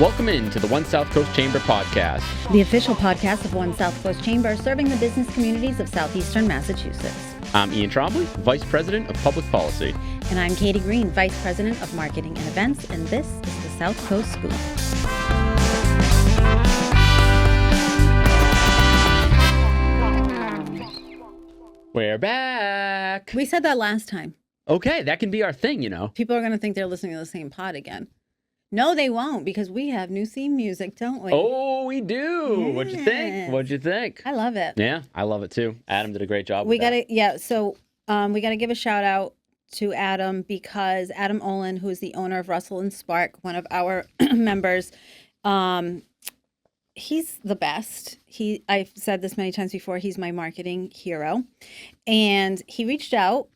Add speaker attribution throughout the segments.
Speaker 1: Welcome in to the One South Coast Chamber podcast.
Speaker 2: The official podcast of One South Coast Chamber, serving the business communities of southeastern Massachusetts.
Speaker 1: I'm Ian Trombley, Vice President of Public Policy.
Speaker 2: And I'm Katie Green, Vice President of Marketing and Events, and this is the SouthCoast Scoop.
Speaker 1: We're back.
Speaker 2: We said that last time.
Speaker 1: Okay, that can be our thing, you know.
Speaker 2: People are going to think they're listening to the same pod again. No, they won't, because we have new theme music, don't we?
Speaker 1: Oh, we do.
Speaker 2: Yes.
Speaker 1: What'd you think? What'd you think?
Speaker 2: I love it.
Speaker 1: Yeah, I love it too. Adam did a great job with
Speaker 2: We
Speaker 1: that.
Speaker 2: got to give a shout out to Adam, because Adam Olin, who is the owner of Russell and Spark, one of our members, he's the best. I've said this many times before, he's my marketing hero. And he reached out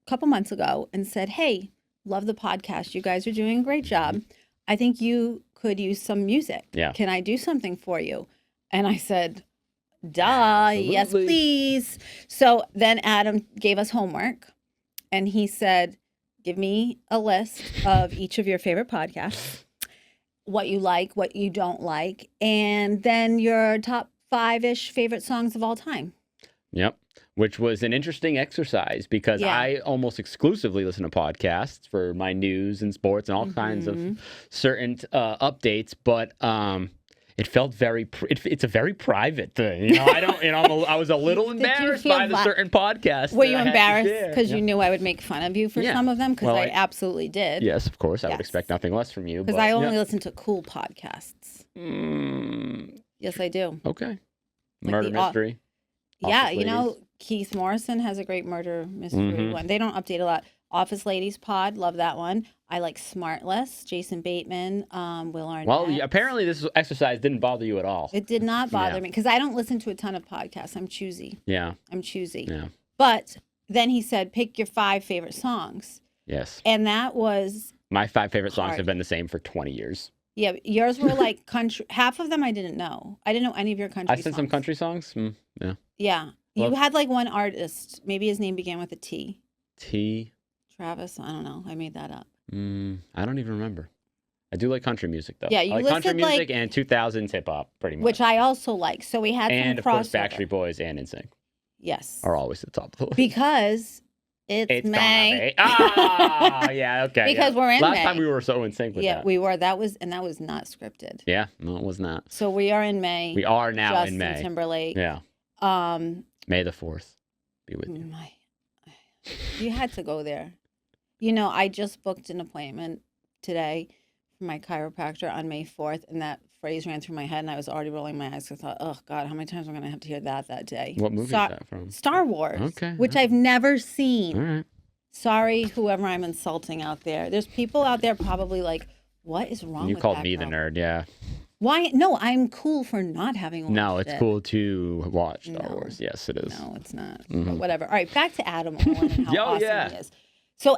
Speaker 2: a couple months ago and said, hey, love the podcast. You guys are doing a great job. I think you could use some music.
Speaker 1: Yeah.
Speaker 2: Can I do something for you? And I said, duh,
Speaker 1: Absolutely.
Speaker 2: yes, please. So then Adam gave us homework, and he said, give me a list of each of your favorite podcasts, what you like, what you don't like, and then your top 5-ish favorite songs of all time.
Speaker 1: Yep. Which was an interesting exercise, because I almost exclusively listen to podcasts for my news and sports and all kinds of certain updates. But it felt it's a very private thing. You know, I was a little embarrassed by the certain podcasts.
Speaker 2: Were you embarrassed because you knew I would make fun of you for some of them? Because I absolutely did.
Speaker 1: Yes, of course. I would expect nothing less from you.
Speaker 2: Because I only listen to cool podcasts. Yes, I do.
Speaker 1: Okay. Murder mystery.
Speaker 2: Yeah, you know, Keith Morrison has a great murder mystery one. They don't update a lot. Office Ladies pod, love that one. I like Smartless, Jason Bateman, Will Arnett.
Speaker 1: Well, apparently this exercise didn't bother you at all.
Speaker 2: It did not bother me, because I don't listen to a ton of podcasts. I'm choosy.
Speaker 1: Yeah.
Speaker 2: I'm choosy.
Speaker 1: Yeah.
Speaker 2: But then he said, pick your 5 favorite songs.
Speaker 1: Yes.
Speaker 2: And that was
Speaker 1: my 5 favorite songs have been the same for 20 years.
Speaker 2: Yeah, yours were like country. Half of them I didn't know. I didn't know any of your country songs.
Speaker 1: I said some country songs? Yeah.
Speaker 2: Yeah. You had like one artist. Maybe his name began with a T.
Speaker 1: T?
Speaker 2: Travis? I don't know. I made that up.
Speaker 1: I don't even remember. I do like country music, though.
Speaker 2: Yeah, you
Speaker 1: I like country music and 2000s hip-hop, pretty much.
Speaker 2: Which I also like. So we had some crossover.
Speaker 1: And, of course, Backstreet Boys and NSYNC.
Speaker 2: Yes.
Speaker 1: Are always at the top of the list.
Speaker 2: Because it's May.
Speaker 1: Yeah, okay.
Speaker 2: Because we're in May.
Speaker 1: Last time we were so in sync with that.
Speaker 2: Yeah, we were. That was not scripted.
Speaker 1: Yeah, no, it was not.
Speaker 2: So we are in May.
Speaker 1: We are now
Speaker 2: in May. Justin Timberlake.
Speaker 1: Yeah. May the 4th be with you.
Speaker 2: You had to go there. You know, I just booked an appointment today for my chiropractor on May 4th, and that phrase ran through my head, and I was already rolling my eyes. I thought, oh, God, how many times am I going to have to hear that day?
Speaker 1: What movie is that from?
Speaker 2: Star Wars.
Speaker 1: Okay.
Speaker 2: Which I've never seen.
Speaker 1: All right.
Speaker 2: Sorry, whoever I'm insulting out there. There's people out there probably like, what is wrong with that?
Speaker 1: You called me the nerd, yeah.
Speaker 2: Why? No, I'm cool for not having watched it.
Speaker 1: No, it's cool to watch Star Wars. Yes, it is.
Speaker 2: No, it's not. But whatever. All right, back to Adam Olin and how awesome he is. So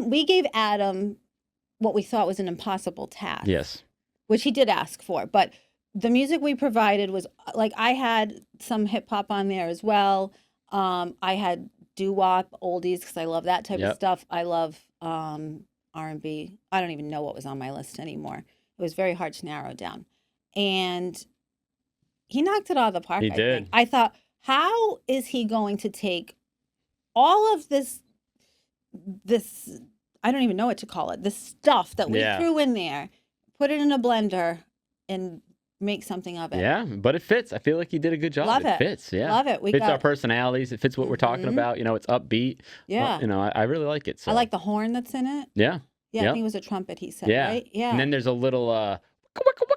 Speaker 2: we gave Adam what we thought was an impossible task.
Speaker 1: Yes.
Speaker 2: Which he did ask for. But the music we provided was, like, I had some hip-hop on there as well. I had doo-wop, oldies, because I love that type of stuff. I love R&B. I don't even know what was on my list anymore. It was very hard to narrow down. And he knocked it out of the park.
Speaker 1: He did.
Speaker 2: I thought, how is he going to take all of this, I don't even know what to call it, this stuff that we threw in there, put it in a blender, and make something of it?
Speaker 1: Yeah, but it fits. I feel like he did a good job.
Speaker 2: Love it.
Speaker 1: It fits, yeah.
Speaker 2: Love it.
Speaker 1: It fits our personalities. It fits what we're talking about. You know, it's upbeat.
Speaker 2: Yeah.
Speaker 1: Well, you know, I really like it. So.
Speaker 2: I like the horn that's in it.
Speaker 1: Yeah.
Speaker 2: Yeah, I think it was a trumpet, he said,
Speaker 1: yeah.
Speaker 2: right? Yeah.
Speaker 1: And then there's a little...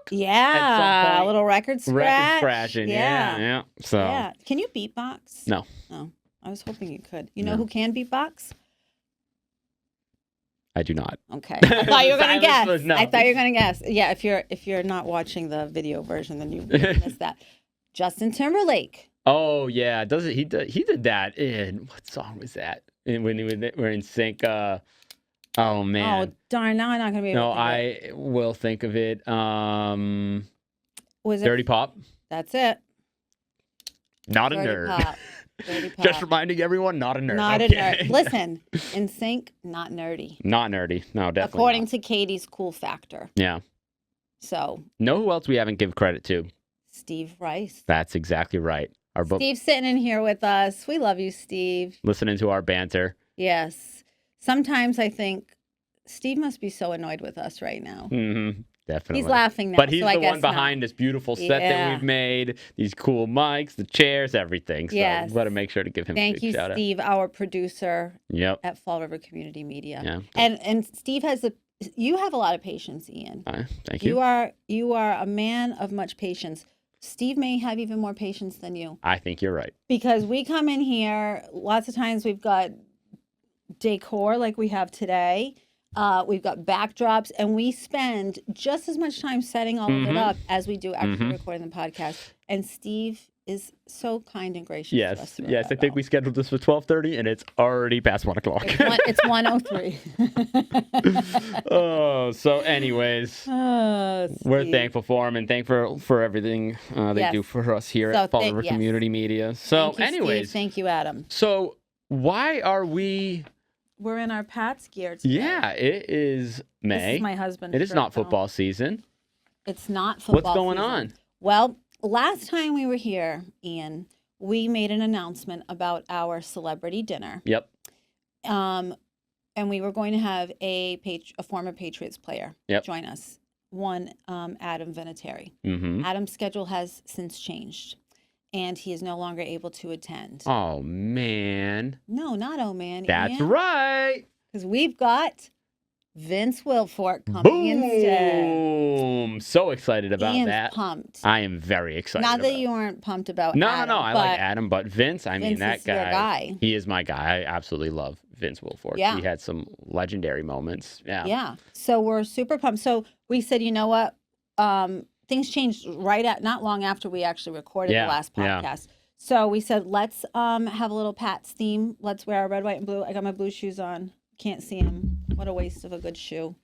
Speaker 2: yeah, a little record scratch.
Speaker 1: Record scratching, yeah. So.
Speaker 2: Yeah. Can you beatbox?
Speaker 1: No.
Speaker 2: No. I was hoping you could. You know who can beatbox?
Speaker 1: I do not.
Speaker 2: Okay. I thought you were going to guess.
Speaker 1: No.
Speaker 2: I thought you were going to guess. Yeah, if you're not watching the video version, then you missed that. Justin Timberlake.
Speaker 1: Oh, yeah. He did that in... What song was that? When we're in sync... Oh, man.
Speaker 2: Oh, darn. Now I'm not going to be able to
Speaker 1: I will think of it.
Speaker 2: Was it?
Speaker 1: Dirty Pop.
Speaker 2: That's it.
Speaker 1: Not a
Speaker 2: Dirty
Speaker 1: nerd.
Speaker 2: Pop. Dirty Pop.
Speaker 1: Just reminding everyone, not a nerd.
Speaker 2: Not a nerd. Listen, in sync, not nerdy.
Speaker 1: Not nerdy. No, definitely
Speaker 2: According
Speaker 1: not.
Speaker 2: to Katie's cool factor.
Speaker 1: Yeah.
Speaker 2: So.
Speaker 1: Know who else we haven't given credit to?
Speaker 2: Steve Rice.
Speaker 1: That's exactly right.
Speaker 2: Steve's sitting in here with us. We love you, Steve.
Speaker 1: Listening to our banter.
Speaker 2: Yes. Sometimes I think Steve must be so annoyed with us right now.
Speaker 1: Mm-hmm. Definitely.
Speaker 2: He's laughing now.
Speaker 1: But he's
Speaker 2: so
Speaker 1: the one behind this beautiful set that we've made, these cool mics, the chairs, everything. So
Speaker 2: yes.
Speaker 1: we've got to make sure to give him a big shout out.
Speaker 2: Thank you, Steve, our producer at Fall River Community Media.
Speaker 1: Yeah.
Speaker 2: And Steve you have a lot of patience, Ian.
Speaker 1: Thank you.
Speaker 2: You are a man of much patience. Steve may have even more patience than you.
Speaker 1: I think you're right.
Speaker 2: Because we come in here, lots of times we've got decor like we have today. We've got backdrops, and we spend just as much time setting all of it up as we do actually recording the podcast. And Steve is so kind and gracious to us.
Speaker 1: Yes. I think we scheduled this for 12:30, and it's already past 1 o'clock.
Speaker 2: It's 1:03.
Speaker 1: So anyways, we're thankful for him and thankful for everything they do for us here at Fall River Community Media. So anyways.
Speaker 2: Steve. Thank you, Adam.
Speaker 1: So why are we...
Speaker 2: We're in our Pats gear today.
Speaker 1: Yeah, it is May.
Speaker 2: This is my husband's
Speaker 1: It is not football season.
Speaker 2: It's not football
Speaker 1: What's going
Speaker 2: season.
Speaker 1: on?
Speaker 2: Well, last time we were here, Ian, we made an announcement about our celebrity dinner.
Speaker 1: Yep.
Speaker 2: And we were going to have a former Patriots player join us, Adam Vinatieri.
Speaker 1: Mm-hmm.
Speaker 2: Adam's schedule has since changed, and he is no longer able to attend.
Speaker 1: Oh, man.
Speaker 2: No, not oh, man.
Speaker 1: That's right.
Speaker 2: Because we've got Vince Wilfork coming instead.
Speaker 1: Boom. So excited about
Speaker 2: Ian's
Speaker 1: that.
Speaker 2: Pumped.
Speaker 1: I am very excited.
Speaker 2: Not that you aren't pumped about Adam.
Speaker 1: No. I like Adam, but Vince,
Speaker 2: Vince
Speaker 1: that
Speaker 2: is your guy.
Speaker 1: He is my guy. I absolutely love Vince Wilfork.
Speaker 2: Yeah.
Speaker 1: He had some legendary moments. Yeah.
Speaker 2: Yeah. So we're super pumped. So we said, you know what? Things changed not long after we actually recorded the last podcast. Yeah. So we said, let's have a little Pats theme. Let's wear our red, white, and blue. I got my blue shoes on. Can't see them. What a waste of a good shoe.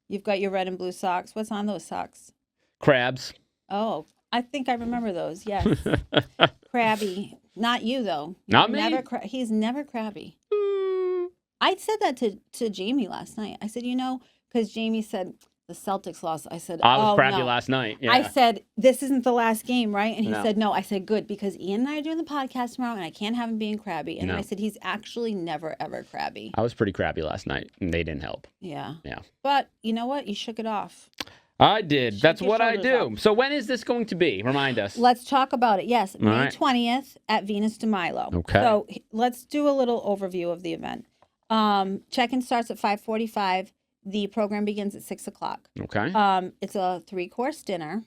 Speaker 2: You've got your red and blue socks. What's on those socks?
Speaker 1: Crabs.
Speaker 2: Oh, I think I remember those. Yes. Crabby. Not you, though.
Speaker 1: Not me?
Speaker 2: He's never crabby. I said that to Jamie last night. I said, because Jamie said the Celtics lost. I said,
Speaker 1: I was crabby last night. Yeah.
Speaker 2: I said, this isn't the last game, right? And he said, no. I said, good, because Ian and I are doing the podcast tomorrow, and I can't have him being crabby. And then I said, he's actually never, ever crabby.
Speaker 1: I was pretty crabby last night, and they didn't help.
Speaker 2: Yeah. But you know what? You shook it off.
Speaker 1: I did. That's what I do. Off. So when is this going to be? Remind us.
Speaker 2: Let's talk about it. Yes, May 20th at Venus de Milo.
Speaker 1: Okay.
Speaker 2: So let's do a little overview of the event. Check-in starts at 5:45. The program begins at 6 o'clock.
Speaker 1: Okay.
Speaker 2: It's a 3-course dinner.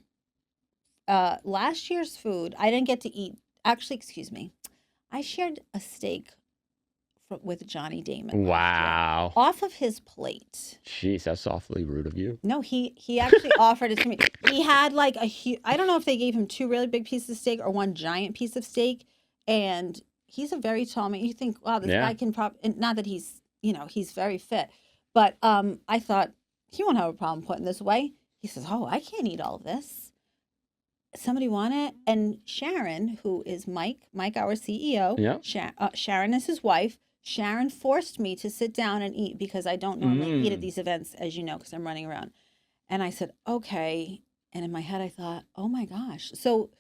Speaker 2: Last year's food, I didn't get to eat. Actually, excuse me. I shared a steak with Johnny Damon.
Speaker 1: Wow.
Speaker 2: Off of his plate.
Speaker 1: Jeez, that's awfully rude of you.
Speaker 2: No, he actually offered it to me. He had like I don't know if they gave him 2 really big pieces of steak or 1 giant piece of steak. And he's a very tall man. You think, wow, this guy can not that he's, he's very fit. But I thought, he won't have a problem putting this away. He says, oh, I can't eat all of this. Somebody want it? And Sharon, who is Mike, our CEO, Sharon is his wife. Sharon forced me to sit down and eat because I don't normally eat at these events, as you know, because I'm running around. And I said, okay. And in my head, I thought, oh, my gosh. So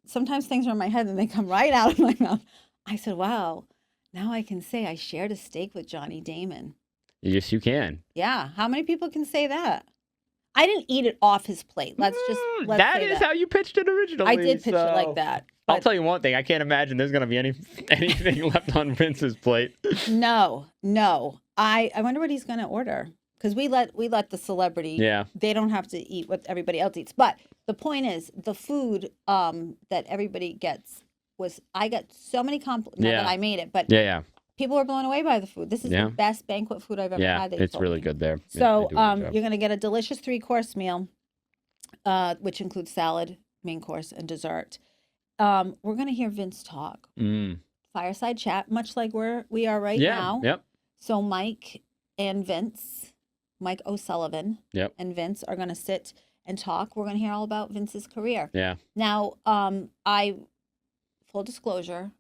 Speaker 2: sometimes things are in my head and they come right out of my mouth. I said, wow, now I can say I shared a steak with Johnny Damon.
Speaker 1: Yes, you can.
Speaker 2: Yeah. How many people can say that? I didn't eat it off his plate. Let's
Speaker 1: that is how you pitched it originally.
Speaker 2: I did pitch it like that.
Speaker 1: I'll tell you one thing. I can't imagine there's going to be anything left on Vince's plate.
Speaker 2: No. I wonder what he's going to order. Because we let the celebrity.
Speaker 1: Yeah.
Speaker 2: They don't have to eat what everybody else eats. But the point is, the food that everybody gets I got so many compliments. Not that I made it, but people were blown away by the food. This is the best banquet food I've ever had.
Speaker 1: Yeah, it's really good there.
Speaker 2: So you're going to get a delicious 3-course meal, which includes salad, main course, and dessert. We're going to hear Vince talk. Fireside chat, much like we are right now.
Speaker 1: Yep. So
Speaker 2: Mike O'Sullivan and Vince are going to sit and talk. We're going to hear all about Vince's career.
Speaker 1: Yeah.
Speaker 2: Now, full disclosure,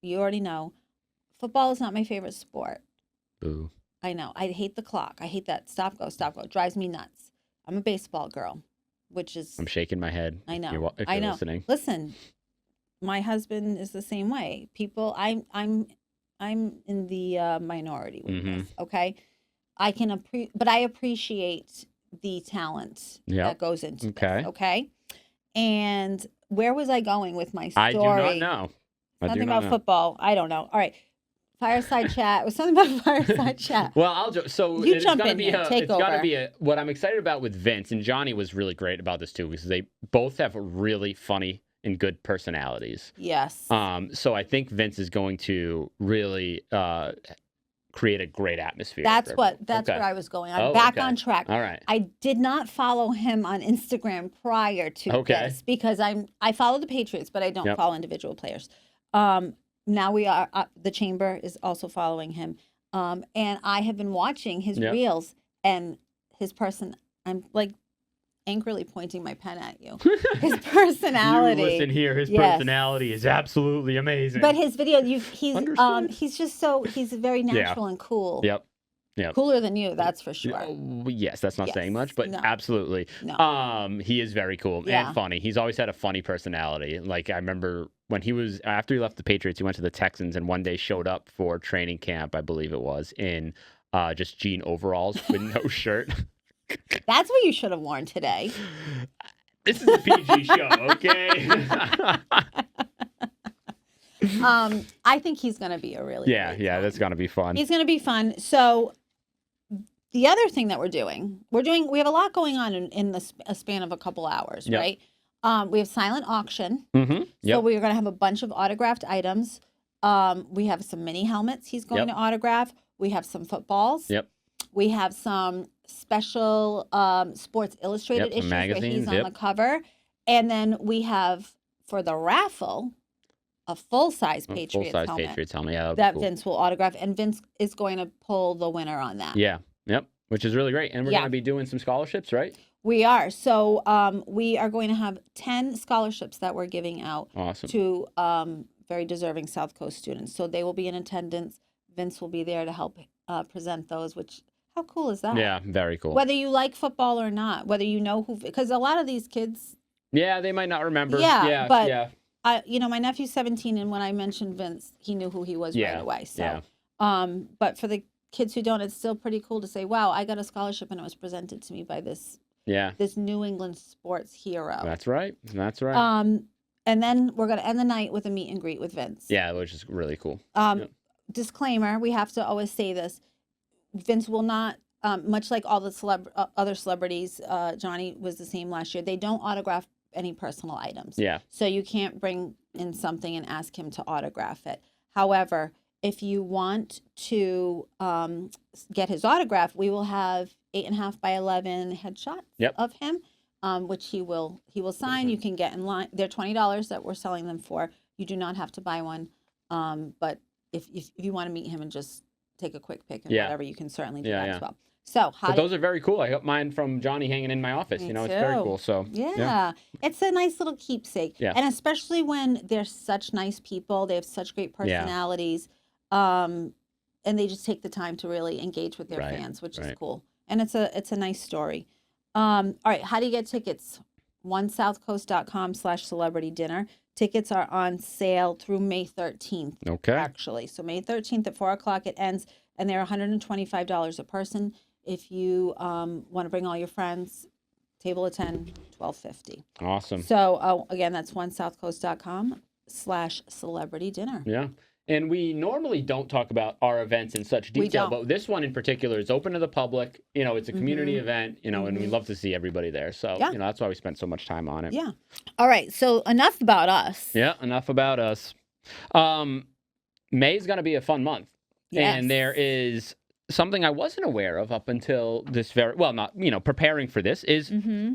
Speaker 2: you already know, football is not my favorite sport.
Speaker 1: Boo. I
Speaker 2: know. I hate the clock. I hate that stop, go. Drives me nuts. I'm a baseball girl. which is
Speaker 1: I'm shaking my head.
Speaker 2: I know.
Speaker 1: If you're listening.
Speaker 2: Listen, my husband is the same way. People, I'm in the minority with this. Okay, but I appreciate the talent that goes into this. Okay, and where was I going with my story?
Speaker 1: I do not know.
Speaker 2: Something about football. I don't know. All right. Fireside chat. It was something about fireside chat.
Speaker 1: Well, so
Speaker 2: you
Speaker 1: it's
Speaker 2: jump
Speaker 1: gotta
Speaker 2: in
Speaker 1: be
Speaker 2: here. Take over.
Speaker 1: It's got to be what I'm excited about with Vince, and Johnny was really great about this too, because they both have really funny and good personalities.
Speaker 2: Yes.
Speaker 1: So I think Vince is going to really create a great atmosphere.
Speaker 2: That's where I was going. I'm back on track.
Speaker 1: All right.
Speaker 2: I did not follow him on Instagram prior to this because I follow the Patriots, but I don't follow individual players. Now we are the Chamber is also following him, and I have been watching his reels and his person. I'm like angrily pointing my pen at you. His personality.
Speaker 1: You listen here. His personality is absolutely amazing.
Speaker 2: But his video, he's just he's very natural and cool.
Speaker 1: Yep. Yeah.
Speaker 2: Cooler than you, that's for sure.
Speaker 1: Yes, that's not saying much, but absolutely.
Speaker 2: No.
Speaker 1: He is very cool and funny. He's always had a funny personality. Like I remember when after he left the Patriots, he went to the Texans and one day showed up for training camp, I believe it was, in just jean overalls with no shirt.
Speaker 2: That's what you should have worn today.
Speaker 1: This is a PG show, okay?
Speaker 2: I think he's going to be a really
Speaker 1: great time. That's going to be fun.
Speaker 2: He's going to be fun. So the other thing that we have a lot going on in a span of a couple hours, right? We have silent auction.
Speaker 1: Mm-hmm.
Speaker 2: So we're going to have a bunch of autographed items. We have some mini helmets he's going to autograph. We have some footballs.
Speaker 1: Yep.
Speaker 2: We have some special Sports Illustrated issues where he's on the cover. And then we have, for the raffle, a full-size Patriots helmet that Vince will autograph. And Vince is going to pull the winner on that.
Speaker 1: Yeah. Yep. Which is really great. And we're going to be doing some scholarships, right?
Speaker 2: We are. So we are going to have 10 scholarships that we're giving out to very deserving South Coast students. So they will be in attendance. Vince will be there to help present those, which... How cool is that?
Speaker 1: Yeah, very cool.
Speaker 2: Whether you like football or not, whether you know who, because a lot of these kids.
Speaker 1: Yeah, they might not remember.
Speaker 2: But my nephew's 17, and when I mentioned Vince, he knew who he was right away. So, but for the kids who don't, it's still pretty cool to say, "Wow, I got a scholarship, and it was presented to me by this New England sports hero."
Speaker 1: That's right. That's right.
Speaker 2: And then we're gonna end the night with a meet and greet with Vince.
Speaker 1: Yeah, which is really cool.
Speaker 2: Disclaimer: we have to always say this. Vince will not, much like all the other celebrities, Johnny was the same last year. They don't autograph any personal items.
Speaker 1: Yeah.
Speaker 2: So you can't bring in something and ask him to autograph it. However, if you want to get his autograph, we will have 8.5 by 11 headshots of him, which he will sign. You can get in line. They're $20 that we're selling them for. You do not have to buy one. But if you want to meet him and just take a quick pic and whatever, you can certainly do that as well. So
Speaker 1: those are very cool. I got mine from Johnny hanging in my office. It's very cool. So
Speaker 2: it's a nice little keepsake.
Speaker 1: Yeah.
Speaker 2: And especially when they're such nice people, they have such great personalities, and they just take the time to really engage with their fans, which is cool. And it's a nice story. All right, how do you get tickets? OneSouthCoast.com/celebrity dinner. Tickets are on sale through May 13th.
Speaker 1: Okay.
Speaker 2: Actually, so May 13th at 4:00 it ends, and they're $125 a person. If you want to bring all your friends, table of 10, $12.50.
Speaker 1: Awesome.
Speaker 2: So again, that's OneSouthCoast.com/celebrity dinner.
Speaker 1: Yeah. And we normally don't talk about our events in such detail, but this one in particular is open to the public. It's a community event, and we love to see everybody there. So, that's why we spent so much time on it.
Speaker 2: Yeah. All right. So enough about us.
Speaker 1: Yeah, enough about us. May is going to be a fun month. Yes. And there is something I wasn't aware of up until this preparing for this is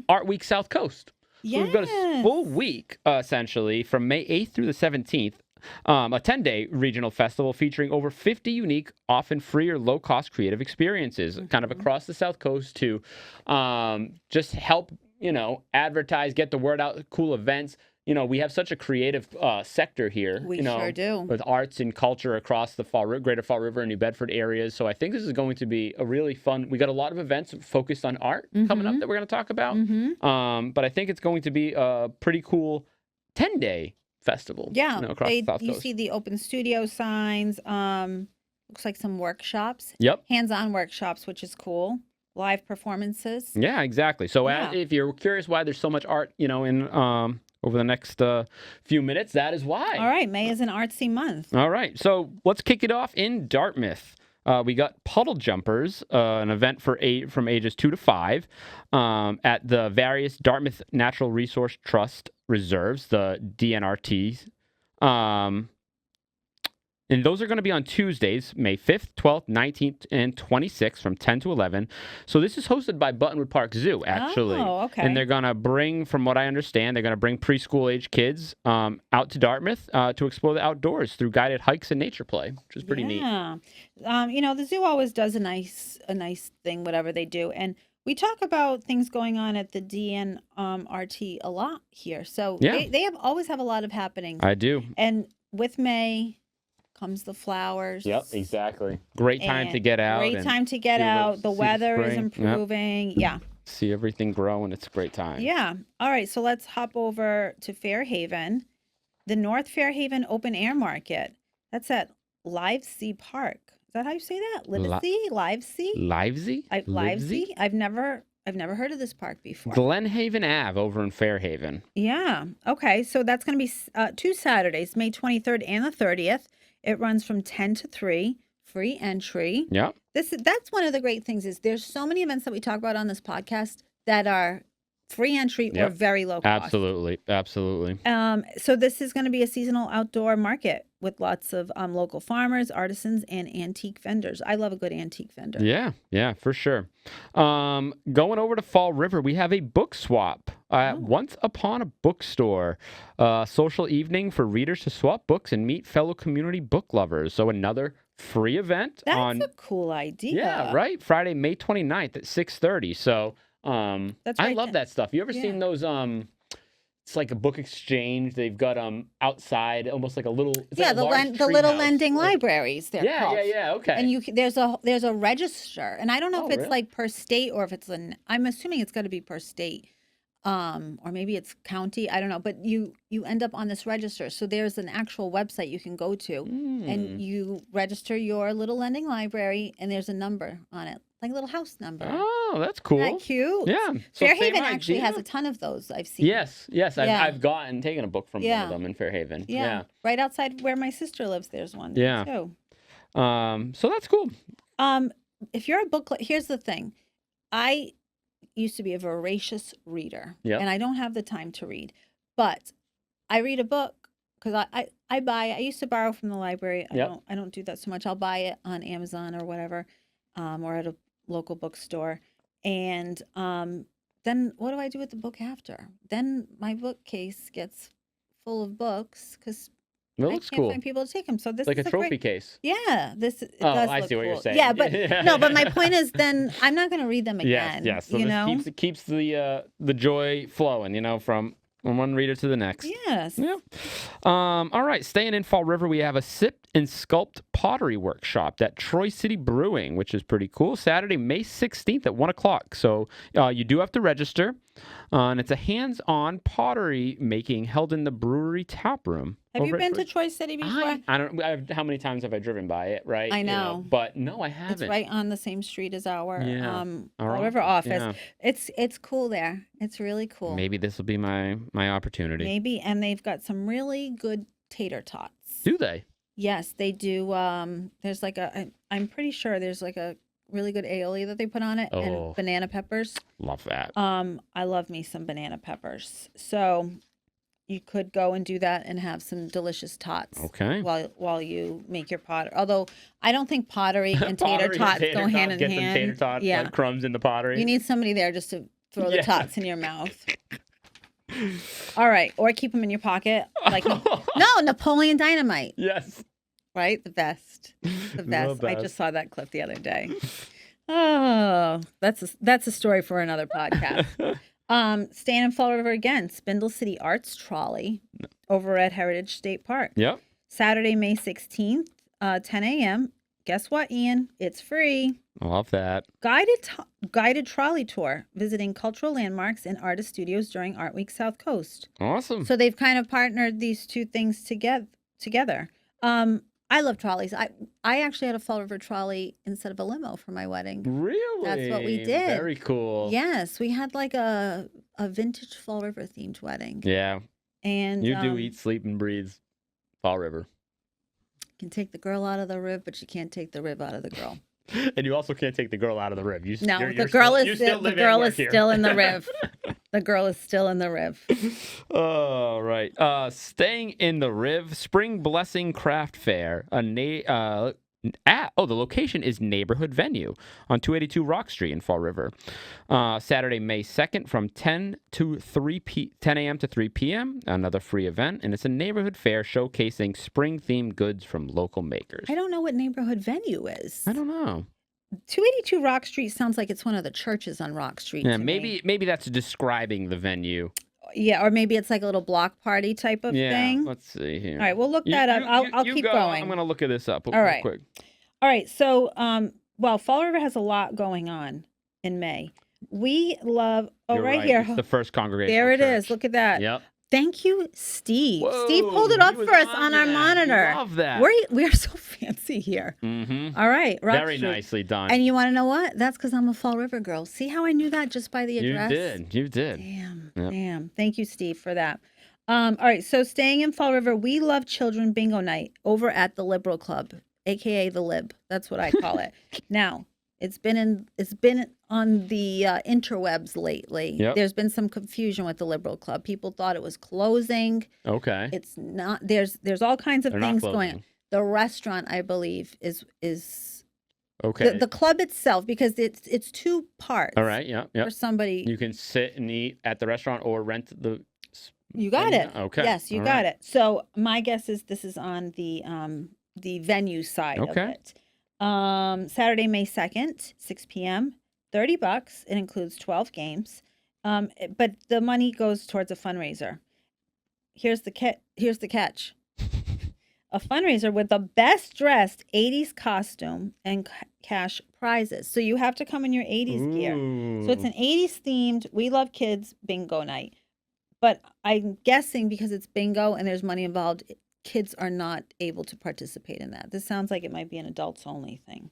Speaker 1: Art Week South Coast.
Speaker 2: Yes.
Speaker 1: So we've got a full week, essentially, from May 8th through the 17th. A 10-day regional festival featuring over 50 unique, often free or low-cost creative experiences kind of across the South Coast to just help, advertise, get the word out, cool events. we have such a creative sector here.
Speaker 2: We sure do.
Speaker 1: With arts and culture across the greater Fall River and New Bedford areas. So I think this is going to be a really fun. We got a lot of events focused on art coming up that we're going to talk about. But I think it's going to be a pretty cool 10-day festival.
Speaker 2: Yeah,
Speaker 1: across the South
Speaker 2: you
Speaker 1: Coast.
Speaker 2: see the open studio signs. Looks like some workshops.
Speaker 1: Yep.
Speaker 2: Hands-on workshops, which is cool. Live performances.
Speaker 1: Yeah, exactly. So if you're curious why there's so much art, in over the next few minutes, that is why.
Speaker 2: All right, May is an artsy month.
Speaker 1: All right, so let's kick it off in Dartmouth. We got Puddle Jumpers, an event from ages 2 to 5 at the various Dartmouth Natural Resource Trust reserves, the DNRTs. And those are going to be on Tuesdays, May 5th, 12th, 19th, and 26th from 10 to 11. So this is hosted by Buttonwood Park Zoo, actually.
Speaker 2: Oh, okay.
Speaker 1: And they're going to bring, from what I understand, they're going to bring preschool-age kids out to Dartmouth to explore the outdoors through guided hikes and nature play, which is pretty neat.
Speaker 2: Yeah. The zoo always does a nice thing, whatever they do. And we talk about things going on at the DNRT a lot here. So they always have a lot of happenings.
Speaker 1: I do.
Speaker 2: And with May comes the flowers.
Speaker 1: Yep, exactly. Great time to get out.
Speaker 2: Great time to get out. The weather is improving. Yep. Yeah.
Speaker 1: See everything grow, and it's a great time.
Speaker 2: Yeah. All right, so let's hop over to Fairhaven. The North Fairhaven Open Air Market. That's at Livesey Park. Is that how you say that? Livesey? Livesey?
Speaker 1: Livesey?
Speaker 2: Livesey? I've never heard of this park before.
Speaker 1: Glenhaven Ave over in Fairhaven.
Speaker 2: Yeah. Okay, so that's going to be 2 Saturdays, May 23rd and the 30th. It runs from 10 to 3, free entry.
Speaker 1: Yeah.
Speaker 2: That's one of the great things is there's so many events that we talk about on this podcast that are free entry or very low cost.
Speaker 1: Absolutely.
Speaker 2: So this is going to be a seasonal outdoor market with lots of local farmers, artisans, and antique vendors. I love a good antique vendor.
Speaker 1: Yeah, for sure. Going over to Fall River, we have a book swap. Once Upon a Bookstore, social evening for readers to swap books and meet fellow community book lovers. So another free event.
Speaker 2: That's a cool idea.
Speaker 1: Yeah, right. Friday, May 29th at 6:30. So I love that stuff. You ever seen those? It's like a book exchange. They've got outside, almost like a little.
Speaker 2: The little lending libraries. They're called.
Speaker 1: Yeah. Okay.
Speaker 2: And there's a register, and I don't know if it's like per state or if it's I'm assuming it's got to be per state, or maybe it's county. I don't know, but you end up on this register. So there's an actual website you can go to, and you register your little lending library, and there's a number on it, like a little house number.
Speaker 1: Oh, that's cool.
Speaker 2: Isn't that cute?
Speaker 1: Yeah.
Speaker 2: So Fairhaven actually has a ton of those I've seen.
Speaker 1: Yes. I've taken a book from one of them in Fairhaven.
Speaker 2: Yeah. Right outside where my sister lives, there's one.
Speaker 1: Yeah.
Speaker 2: Too.
Speaker 1: So that's cool.
Speaker 2: If you're a book, here's the thing. I used to be a voracious reader, and I don't have the time to read, but I read a book because I used to borrow from the library. I don't do that so much. I'll buy it on Amazon or whatever, or at a local bookstore. And then what do I do with the book after? Then my bookcase gets full of books because I can't find people to take them. So this
Speaker 1: like
Speaker 2: is
Speaker 1: a trophy case.
Speaker 2: Yeah, does
Speaker 1: I
Speaker 2: look
Speaker 1: see what
Speaker 2: cool.
Speaker 1: you're saying.
Speaker 2: Yeah, but no, but my point is, then I'm not going to read them again.
Speaker 1: Yes. So this keeps the joy flowing, from one reader to the next.
Speaker 2: Yes.
Speaker 1: Yeah. All right. Staying in Fall River, we have a sip and sculpt pottery workshop at Troy City Brewing, which is pretty cool. Saturday, May 16th at 1:00. So you do have to register. And it's a hands-on pottery making held in the brewery tap room.
Speaker 2: Have you been to Troy City before?
Speaker 1: I don't. How many times have I driven by it? Right.
Speaker 2: I know.
Speaker 1: But no, I haven't.
Speaker 2: It's right on the same street as our
Speaker 1: our
Speaker 2: River office.
Speaker 1: Yeah.
Speaker 2: It's cool there. It's really cool.
Speaker 1: Maybe this will be my opportunity.
Speaker 2: Maybe, and they've got some really good tater tots.
Speaker 1: Do they?
Speaker 2: Yes, they do. There's like I'm pretty sure there's like a really good aioli that they put on it, and banana peppers.
Speaker 1: Love that.
Speaker 2: I love me some banana peppers. So you could go and do that and have some delicious tots.
Speaker 1: Okay.
Speaker 2: While you make your pottery. Although I don't think pottery and tater tots go hand in hand.
Speaker 1: Get some tater tots, like crumbs in the pottery.
Speaker 2: You need somebody there just to throw the tots in your mouth. All right, or keep them in your pocket, like Napoleon Dynamite.
Speaker 1: Yes.
Speaker 2: Right, the best. I just saw that clip the other day. Oh, that's a story for another podcast. Staying in Fall River again, Spindle City Arts Trolley over at Heritage State Park.
Speaker 1: Yep.
Speaker 2: Saturday, May 16th, 10 a.m. Guess what, Ian? It's free.
Speaker 1: I love that.
Speaker 2: Guided trolley tour, visiting cultural landmarks and artist studios during Art Week South Coast.
Speaker 1: Awesome.
Speaker 2: So they've kind of partnered these two things together. I love trolleys. I actually had a Fall River trolley instead of a limo for my wedding.
Speaker 1: Really?
Speaker 2: That's what we did.
Speaker 1: Very cool.
Speaker 2: Yes, we had like a vintage Fall River themed wedding.
Speaker 1: Yeah.
Speaker 2: And
Speaker 1: you do eat, sleep, and breathe Fall River.
Speaker 2: You can take the girl out of the rib, but you can't take the rib out of the girl.
Speaker 1: And you also can't take the girl out of the rib.
Speaker 2: The girl is still in the rib. The girl is still in the rib.
Speaker 1: Oh, right. Staying in the Riv, Spring Blessing Craft Fair. The location is Neighborhood Venue on 282 Rock Street in Fall River. Saturday, May 2nd from 10 a.m. to 3 p.m. Another free event. And it's a neighborhood fair showcasing spring-themed goods from local makers.
Speaker 2: I don't know what Neighborhood Venue is.
Speaker 1: I don't know.
Speaker 2: 282 Rock Street sounds like it's one of the churches on Rock Street.
Speaker 1: Yeah, maybe that's describing the venue.
Speaker 2: Yeah, or maybe it's like a little block party type of thing.
Speaker 1: Let's see here.
Speaker 2: All right, we'll look that up. I'll keep going.
Speaker 1: I'm going to look at this up
Speaker 2: All right.
Speaker 1: quick.
Speaker 2: All right, so, Fall River has a lot going on in May. We love,
Speaker 1: You're right
Speaker 2: here.
Speaker 1: It's the First Congregational
Speaker 2: There it
Speaker 1: Church.
Speaker 2: is. Look at that.
Speaker 1: Yep.
Speaker 2: Thank you, Steve.
Speaker 1: Whoa,
Speaker 2: Steve pulled it up
Speaker 1: he was
Speaker 2: for us
Speaker 1: on
Speaker 2: on our
Speaker 1: that.
Speaker 2: monitor.
Speaker 1: Love that.
Speaker 2: We are so fancy here.
Speaker 1: Mm-hmm.
Speaker 2: All right. Rock
Speaker 1: Very
Speaker 2: Street.
Speaker 1: nicely done.
Speaker 2: And you want to know what? That's because I'm a Fall River girl. See how I knew that just by the address?
Speaker 1: You did.
Speaker 2: Damn. Thank you, Steve, for that. All right. So staying in Fall River, we love Children Bingo Night over at the Liberal Club, a.k.a. the Lib. That's what I call it. Now, it's been on the interwebs lately.
Speaker 1: Yep.
Speaker 2: There's been some confusion with the Liberal Club. People thought it was closing.
Speaker 1: Okay.
Speaker 2: It's not. There's all kinds of
Speaker 1: They're
Speaker 2: things
Speaker 1: not
Speaker 2: going on. The restaurant, I believe, is
Speaker 1: okay.
Speaker 2: The club itself, because it's two parts.
Speaker 1: All right. Yeah.
Speaker 2: For somebody.
Speaker 1: You can sit and eat at the restaurant or rent the.
Speaker 2: You got it.
Speaker 1: Okay.
Speaker 2: Yes, you got it. So my guess is this is on the venue side of it. Saturday, May 2nd, 6 p.m., $30. It includes 12 games. But the money goes towards a fundraiser. Here's the catch. A fundraiser with the best dressed 80s costume and cash prizes. So you have to come in your 80s gear. So it's an 80s themed, we love kids bingo night. But I'm guessing because it's bingo and there's money involved, kids are not able to participate in that. This sounds like it might be an adults only thing.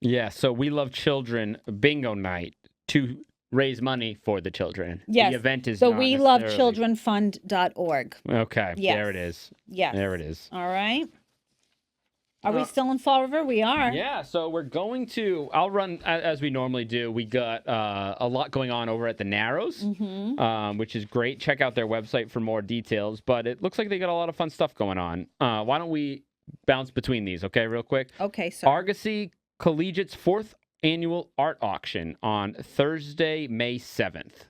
Speaker 2: Yeah,
Speaker 1: so we love children bingo night to raise money for the children.
Speaker 2: Yes.
Speaker 1: The event is
Speaker 2: so
Speaker 1: not
Speaker 2: we love childrenfund.org.
Speaker 1: Okay.
Speaker 2: Yes.
Speaker 1: There it is.
Speaker 2: Yes.
Speaker 1: There it is.
Speaker 2: All right. Are we still in Fall River? We are.
Speaker 1: Yeah, so we're going to, I'll run as we normally do. We got a lot going on over at the Narrows, which is great. Check out their website for more details, but it looks like they got a lot of fun stuff going on. Why don't we bounce between these, okay, real quick?
Speaker 2: Okay, sir.
Speaker 1: Argosy Collegiate's 4th annual art auction on Thursday, May 7th.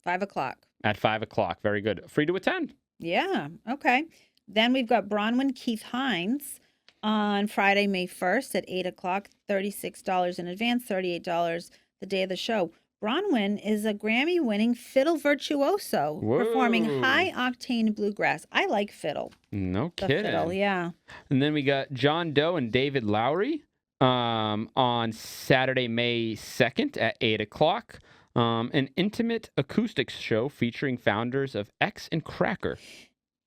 Speaker 2: 5 o'clock.
Speaker 1: At 5 o'clock. Very good. Free to attend.
Speaker 2: Yeah, okay. Then we've got Bronwyn Keith Hines on Friday, May 1st at 8 o'clock, $36 in advance, $38 the day of the show. Bronwyn is a Grammy-winning fiddle virtuoso performing high-octane bluegrass. I like fiddle.
Speaker 1: No kidding.
Speaker 2: Fiddle, yeah.
Speaker 1: And then we got John Doe and David Lowry on Saturday, May 2nd at 8 o'clock. An intimate acoustics show featuring founders of X and Cracker.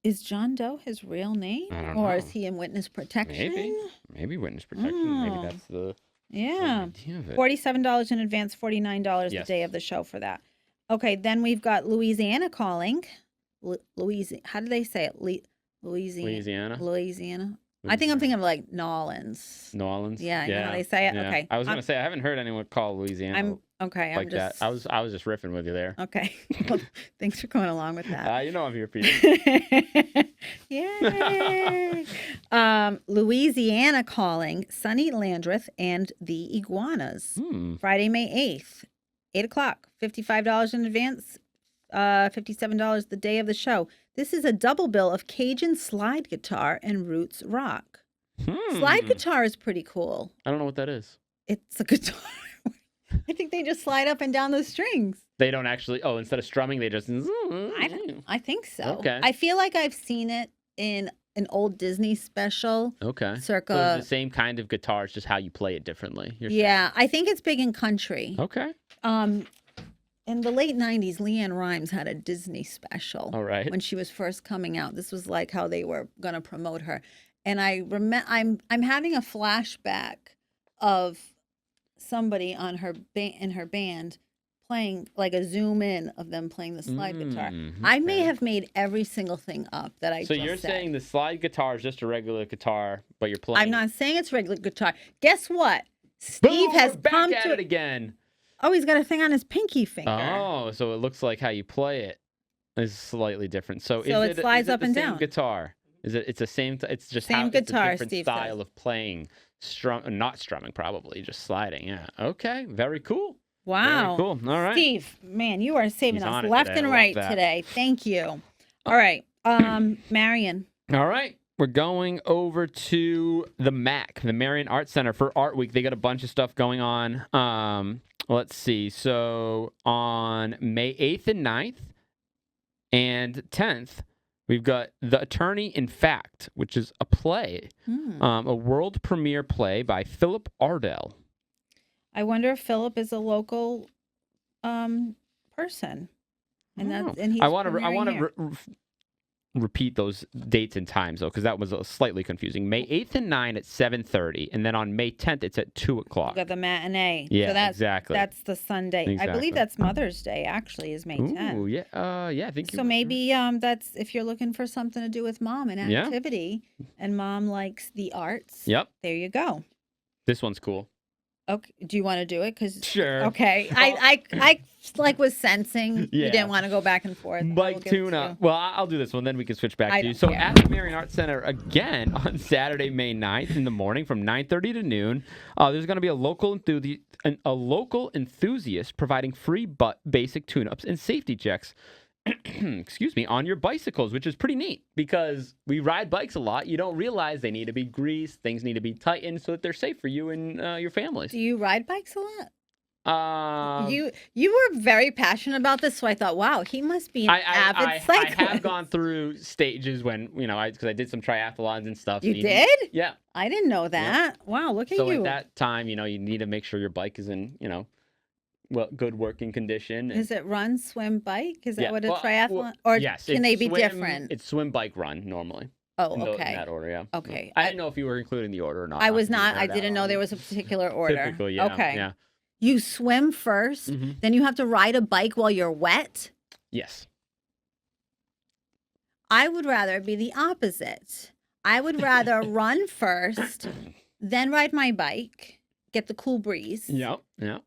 Speaker 2: Is John Doe his real name?
Speaker 1: I don't know.
Speaker 2: Or is he in witness protection?
Speaker 1: Maybe witness protection. Maybe that's the idea of it.
Speaker 2: $47 in advance, $49 the day of the show for that. Okay, then we've got Louisiana calling. How do they say it? Louisiana. I think I'm thinking of like Nolans.
Speaker 1: Yeah,
Speaker 2: you know how they say it?
Speaker 1: Yeah.
Speaker 2: Okay.
Speaker 1: I was going to say, I haven't heard anyone call Louisiana that. I was just riffing with you there.
Speaker 2: Okay. Well, thanks for going along with that.
Speaker 1: You know I'm here, Peter.
Speaker 2: Yay! Louisiana calling, Sonny Landreth and the Iguanas. Friday, May 8th, 8 o'clock, $55 in advance, $57 the day of the show. This is a double bill of Cajun slide guitar and roots rock. Slide guitar is pretty cool.
Speaker 1: I don't know what that is.
Speaker 2: It's a guitar. I think they just slide up and down the strings.
Speaker 1: They don't actually. Oh, instead of strumming, they just.
Speaker 2: I think so.
Speaker 1: Okay.
Speaker 2: I feel like I've seen it in an old Disney special.
Speaker 1: Okay.
Speaker 2: Circa.
Speaker 1: So it's the same kind of guitar, it's just how you play it differently.
Speaker 2: Yeah, I think it's big in country.
Speaker 1: Okay.
Speaker 2: In the late 90s, Leanne Rimes had a Disney special.
Speaker 1: All right.
Speaker 2: When she was first coming out. This was like how they were going to promote her. And I'm having a flashback of somebody on in her band playing, like a zoom in of them playing the slide guitar. I may have made every single thing up that I just said.
Speaker 1: So you're saying the slide guitar is just a regular guitar, but you're playing.
Speaker 2: I'm not saying it's regular guitar. Guess what?
Speaker 1: Steve has come to it again.
Speaker 2: Oh, he's got a thing on his pinky finger.
Speaker 1: Oh, so it looks like how you play it is slightly different. So
Speaker 2: it slides up and down.
Speaker 1: Same guitar. It's the same. It's just
Speaker 2: same guitar.
Speaker 1: It's a different style of playing. Not strumming, probably just sliding. Yeah. Okay. Very cool.
Speaker 2: Wow.
Speaker 1: Very cool. All right.
Speaker 2: Steve, man, you are saving us left and right today. Thank you. All right. Marion.
Speaker 1: All right. We're going over to the MAC, the Marion Art Center, for Art Week. They got a bunch of stuff going on. Let's see. So on May 8th and 9th and 10th, we've got The Attorney in Fact, which is a play, a world premiere play by Philip Ardell.
Speaker 2: I wonder if Philip is a local person, and he's.
Speaker 1: I want to repeat those dates and times though, because that was slightly confusing. May 8th and 9th at 7:30, and then on May 10th it's at 2:00.
Speaker 2: Got the matinee.
Speaker 1: Yeah,
Speaker 2: so
Speaker 1: exactly.
Speaker 2: That's the Sunday.
Speaker 1: Exactly.
Speaker 2: I believe that's Mother's Day. Actually, is May 10th.
Speaker 1: Ooh, yeah, yeah. I think
Speaker 2: so. Maybe that's if you're looking for something to do with mom, an activity, and mom likes the arts.
Speaker 1: Yep.
Speaker 2: There you go.
Speaker 1: This one's cool.
Speaker 2: Okay. Do you want to do it? Cause
Speaker 1: sure.
Speaker 2: Okay. I was sensing you didn't want to go back and forth.
Speaker 1: Bike tuna. Well, I'll do this one. Then we can switch back to you. So at the Marion Art Center again on Saturday, May 9th in the morning from 9:30 to noon, there's going to be a local enthusiast providing free basic tune-ups and safety checks. Excuse me, on your bicycles, which is pretty neat because we ride bikes a lot. You don't realize they need to be greased, things need to be tightened so that they're safe for you and your families.
Speaker 2: Do you ride bikes a lot? You were very passionate about this, so I thought, wow, he must be an avid cyclist.
Speaker 1: I have gone through stages when because I did some triathlons and stuff.
Speaker 2: You did?
Speaker 1: Yeah.
Speaker 2: I didn't know that. Yeah. Wow, look at you.
Speaker 1: So at that time, you need to make sure your bike is in good working condition.
Speaker 2: Is it run, swim, bike? Is that what a triathlon? Or
Speaker 1: yes,
Speaker 2: can they be different?
Speaker 1: It's swim, bike, run normally.
Speaker 2: Oh, okay.
Speaker 1: In that order, yeah.
Speaker 2: Okay.
Speaker 1: I didn't know if you were including the order or not.
Speaker 2: I was not. I didn't know there was a particular order.
Speaker 1: Typically, yeah.
Speaker 2: Okay.
Speaker 1: Yeah.
Speaker 2: You swim first, then you have to ride a bike while you're wet?
Speaker 1: Yes.
Speaker 2: I would rather be the opposite. I would rather run first, then ride my bike, get the cool breeze.
Speaker 1: Yep. Yeah.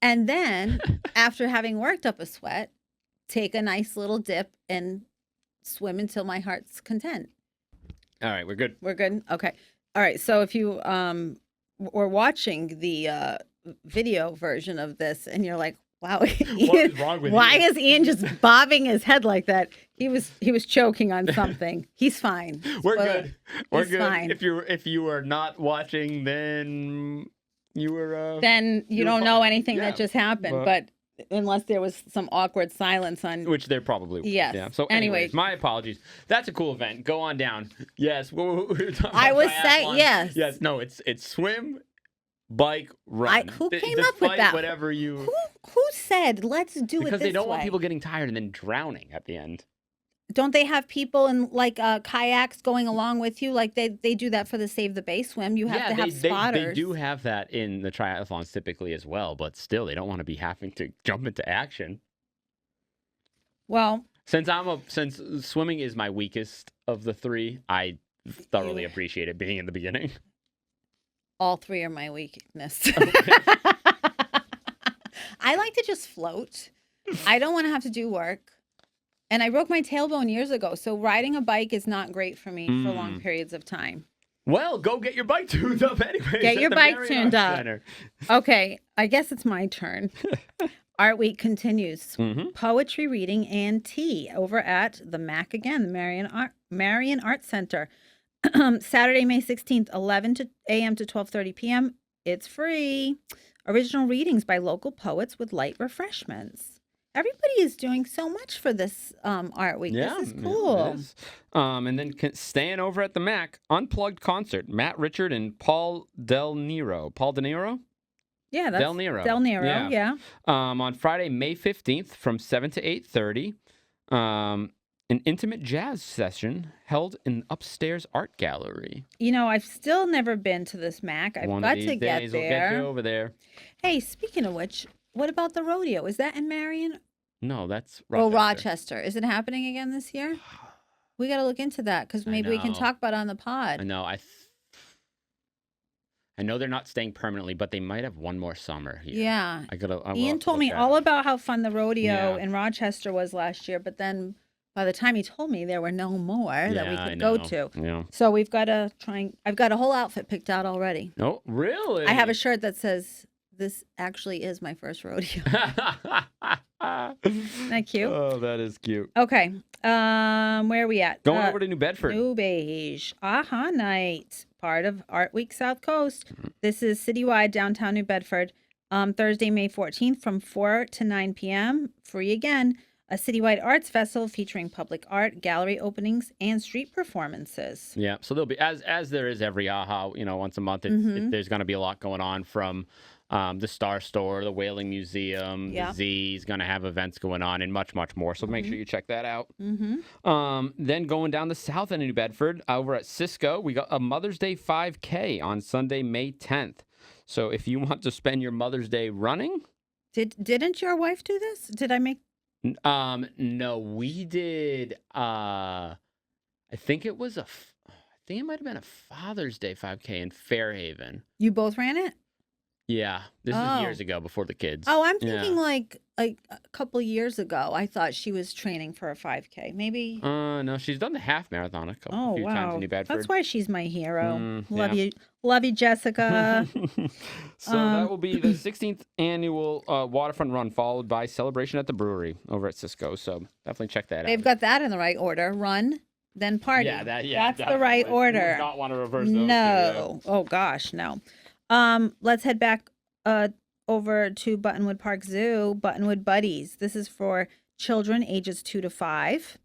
Speaker 2: And then, after having worked up a sweat, take a nice little dip and swim until my heart's content.
Speaker 1: All right, we're good.
Speaker 2: We're good? Okay. All right, so if you were watching the video version of this and you're like, wow, Ian,
Speaker 1: what is wrong with
Speaker 2: why is Ian just bobbing his head like that? He was choking on something. He's fine.
Speaker 1: We're good. We're good.
Speaker 2: Fine.
Speaker 1: If you were not watching, then you were
Speaker 2: then you don't know anything that just happened, but unless there was some awkward silence on
Speaker 1: which there probably was.
Speaker 2: Yes.
Speaker 1: Yeah. So anyways, my apologies. That's a cool event. Go on down. Yes.
Speaker 2: I was saying yes.
Speaker 1: Yes. No. It's swim, bike, run.
Speaker 2: Who came up with that?
Speaker 1: Whatever you.
Speaker 2: Who said let's do it this way?
Speaker 1: Because they don't want people getting tired and then drowning at the end.
Speaker 2: Don't they have people in kayaks going along with you? Like they do that for the Save the Bay swim. You have to have spotters.
Speaker 1: They do have that in the triathlons typically as well, but still they don't want to be having to jump into action.
Speaker 2: Well,
Speaker 1: since swimming is my weakest of the three, I thoroughly appreciate it being in the beginning.
Speaker 2: All three are my weakness. I like to just float. I don't want to have to do work. And I broke my tailbone years ago, so riding a bike is not great for me for long periods of time.
Speaker 1: Well, go get your bike tuned up anyway.
Speaker 2: Get your bike tuned up. Okay, I guess it's my turn. Art Week continues. Poetry reading and tea over at the MAC again, the Marion Art Center. Saturday, May 16th, 11 a.m. to 12:30 p.m. It's free. Original readings by local poets with light refreshments. Everybody is doing so much for this art week.
Speaker 1: Yeah,
Speaker 2: this is cool.
Speaker 1: Yeah, it is. And then staying over at the Mac, Unplugged concert. Matt Richard and Paul Del Nero. Paul De Niro?
Speaker 2: Yeah, that's
Speaker 1: Del Nero.
Speaker 2: Del Nero, yeah.
Speaker 1: On Friday, May 15th from 7 to 8:30. An intimate jazz session held in upstairs art gallery.
Speaker 2: I've still never been to this Mac. I've got to get there.
Speaker 1: We'll get you over there.
Speaker 2: Hey, speaking of which, what about the rodeo? Is that in Marion?
Speaker 1: No, that's Rochester.
Speaker 2: Rochester. Is it happening again this year? We got to look into that because maybe we can talk about it on the pod.
Speaker 1: I know. I know they're not staying permanently, but they might have one more summer here.
Speaker 2: Yeah.
Speaker 1: Ian
Speaker 2: told me all about how fun the rodeo in Rochester was last year, but then by the time he told me, there were no more that we could go to.
Speaker 1: Yeah.
Speaker 2: So we've got to I've got a whole outfit picked out already.
Speaker 1: Oh, really?
Speaker 2: I have a shirt that says, "This actually is my first rodeo." Isn't that cute?
Speaker 1: Oh, that is cute.
Speaker 2: Okay. Where are we at?
Speaker 1: Going over to New Bedford.
Speaker 2: New Beige. Aha Night. Part of Art Week South Coast. This is citywide downtown New Bedford. Thursday, May 14th from 4 to 9 p.m. Free again. A citywide arts festival featuring public art, gallery openings, and street performances.
Speaker 1: Yeah, so there'll be, as there is every AHA, once a month, there's going to be a lot going on from the Star Store, the Whaling Museum, the Z is going to have events going on and much, much more. So make sure you check that out. Then going down the south end of New Bedford, over at Cisco, we got a Mother's Day 5K on Sunday, May 10th. So if you want to spend your Mother's Day running.
Speaker 2: Didn't your wife do this? Did I make...
Speaker 1: No, we did. I think it was I think it might have been a Father's Day 5K in Fairhaven.
Speaker 2: You both ran it?
Speaker 1: Yeah, this is years ago before the kids.
Speaker 2: Oh, I'm thinking like a couple years ago. I thought she was training for a 5K. Maybe.
Speaker 1: No, she's done the half marathon a few times in New Bedford.
Speaker 2: That's why she's my hero. Love you, Jessica.
Speaker 1: So that will be the 16th annual waterfront run, followed by celebration at the brewery over at Cisco. So definitely check that out.
Speaker 2: They've got that in the right order: run, then party.
Speaker 1: That's
Speaker 2: the right order.
Speaker 1: Would not want to reverse those.
Speaker 2: No. Oh gosh, no. Let's head back over to Buttonwood Park Zoo, Buttonwood Buddies. This is for children ages 2 to 5.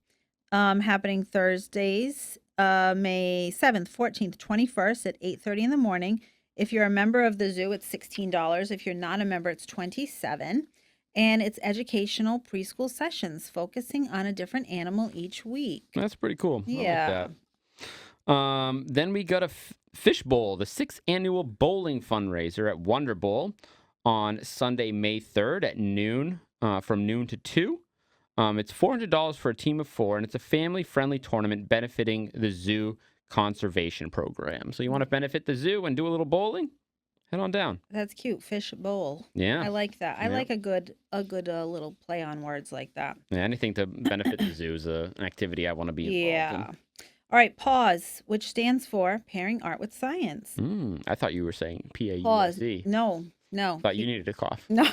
Speaker 2: Happening Thursdays, May 7th, 14th, 21st at 8:30 in the morning. If you're a member of the zoo, it's $16. If you're not a member, it's $27. And it's educational preschool sessions focusing on a different animal each week.
Speaker 1: That's pretty cool.
Speaker 2: Yeah.
Speaker 1: I like that. Then we got a Fish Bowl, the 6th annual bowling fundraiser at Wonder Bowl on Sunday, May 3rd at noon, from noon to 2. It's $400 for a team of 4, and it's a family-friendly tournament benefiting the zoo conservation program. So you want to benefit the zoo and do a little bowling? Head on down.
Speaker 2: That's cute. Fish bowl.
Speaker 1: Yeah.
Speaker 2: I like that. I like a good little play on words like that.
Speaker 1: Yeah, anything to benefit the zoo is an activity I want to be involved in.
Speaker 2: All right, PAWS, which stands for Pairing Art with Science.
Speaker 1: I thought you were saying PAUSD.
Speaker 2: PAWS. No.
Speaker 1: Thought you needed a cough.
Speaker 2: No.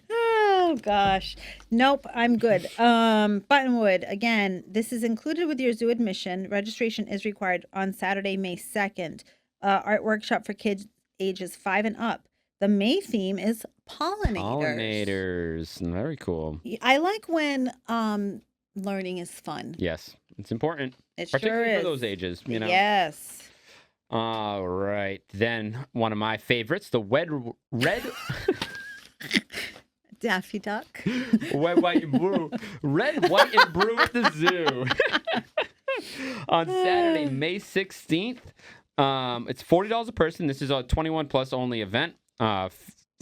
Speaker 2: Oh, gosh. Nope, I'm good. Buttonwood, again, this is included with your zoo admission. Registration is required on Saturday, May 2nd. Art workshop for kids ages 5 and up. The May theme is pollinators.
Speaker 1: Very cool.
Speaker 2: I like when learning is fun.
Speaker 1: Yes, it's important.
Speaker 2: It
Speaker 1: particularly
Speaker 2: sure is.
Speaker 1: for those ages,
Speaker 2: Yes.
Speaker 1: All right. Then one of my favorites, the red
Speaker 2: Daffy Duck.
Speaker 1: Red, white, and blue. Red, white, and blue at the zoo. On Saturday, May 16th. It's $40 a person. This is a 21 plus only event.